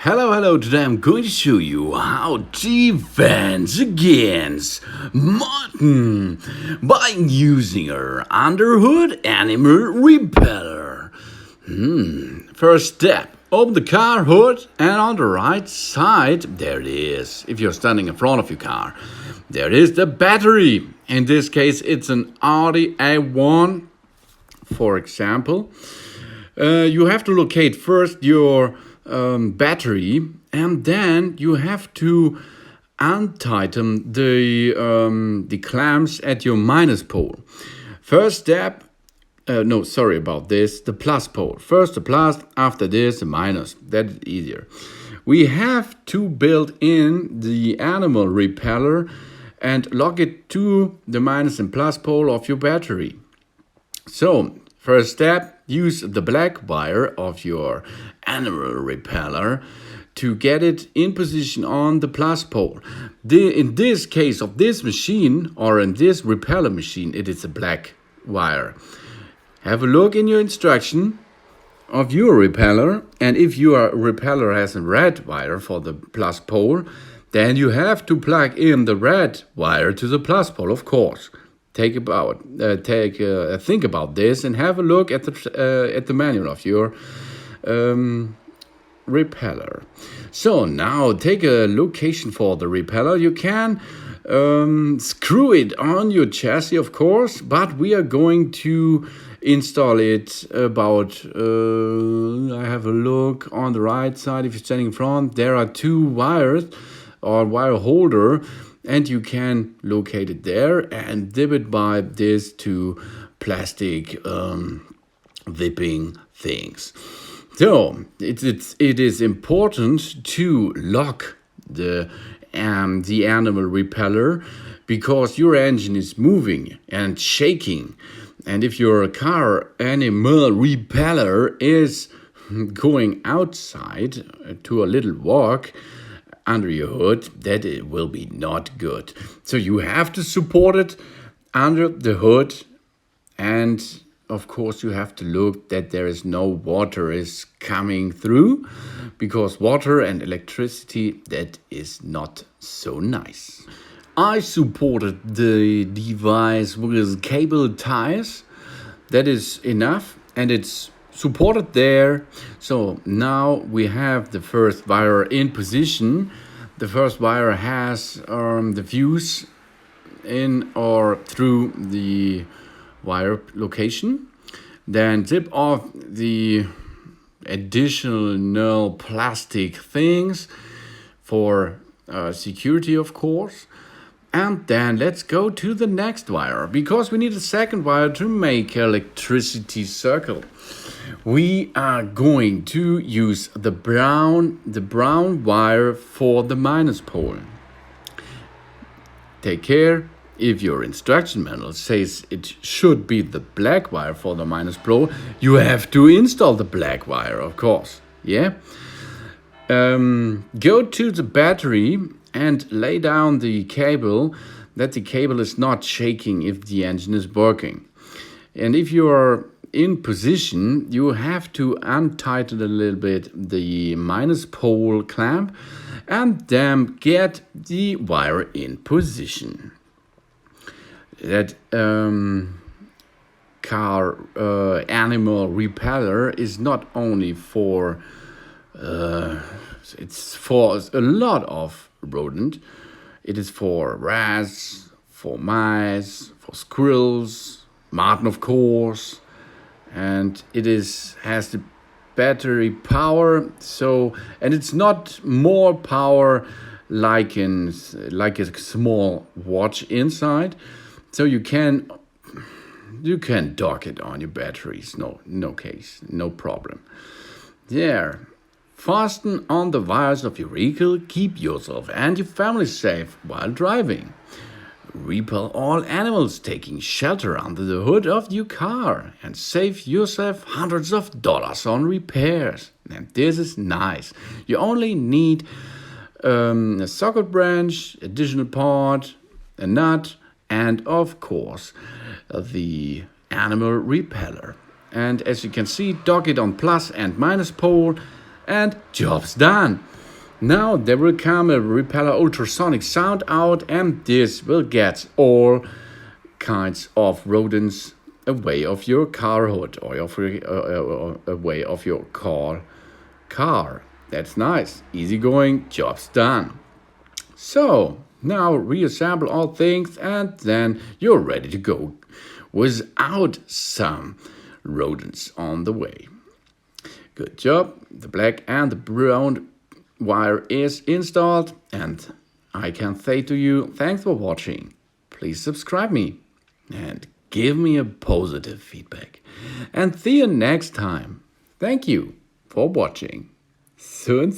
Hello, today I'm going to show you how to defend against marten by using our underhood animal repeller. First step, open the car hood and on the right side, there it is, if you're standing in front of your car, there it is the battery. In this case it's an Audi A1, for example. You have to locate first your battery, and then you have to untighten the clamps at your minus pole. First step, the plus pole. First the plus, after this the minus. That is easier. We have to build in the animal repeller and lock it to the minus and plus pole of your battery. So, first step, use the black wire of your animal repeller to get it in position on the plus pole. In this case of this machine, or in this repeller machine, it is a black wire. Have a look in your instruction of your repeller, and if your repeller has a red wire for the plus pole, then you have to plug in the red wire to the plus pole, of course. Think about this and have a look at the manual of your repeller. So now take a location for the repeller. You can screw it on your chassis, of course, but we are going to install it about, I have a look on the right side. If you're standing in front, there are two wires or wire holder, and you can locate it there and dip it by this two plastic whipping things. So it is important to lock the animal repeller, because your engine is moving and shaking, and if your car animal repeller is going outside to a little walk under your hood, that it will be not good. So you have to support it under the hood, and of course you have to look that there is no water is coming through, because water and electricity, that is not so nice. I supported the device with cable ties. That is enough, and it's supported there. So now we have the first wire in position. The first wire has the fuse in or through the wire location. Then zip off the additional plastic things for security, of course. And then let's go to the next wire, because we need a second wire to make electricity circle. We are going to use the brown wire for the minus pole. Take care, if your instruction manual says it should be the black wire for the minus pole, you have to install the black wire, of course. Yeah. Go to the battery and lay down the cable, that the cable is not shaking if the engine is working. And if you are in position, you have to untighten a little bit the minus pole clamp and then get the wire in position. That car animal repeller is not only for it's for a lot of rodent. It is for rats, for mice, for squirrels, marten, of course, and it has the battery power. So, and it's not more power like a small watch inside. So you can dock it on your batteries. No problem. There. Fasten on the wires of your vehicle. Keep yourself and your family safe while driving. Repel all animals taking shelter under the hood of your car and save yourself hundreds of dollars on repairs. And this is nice. You only need a socket branch, additional part, a nut, and of course the animal repeller. And as you can see, dock it on plus and minus pole. and job's done. Now there will come a Repeller ultrasonic sound out, and this will get all kinds of rodents away of your car hood or away of your car. That's nice. Easy going, job's done. So now reassemble all things, and then you're ready to go without some rodents on the way. Good job. The black and the brown wire is installed, and I can say to you, thanks for watching. Please subscribe me and give me a positive feedback. And see you next time. Thank you for watching. Soon.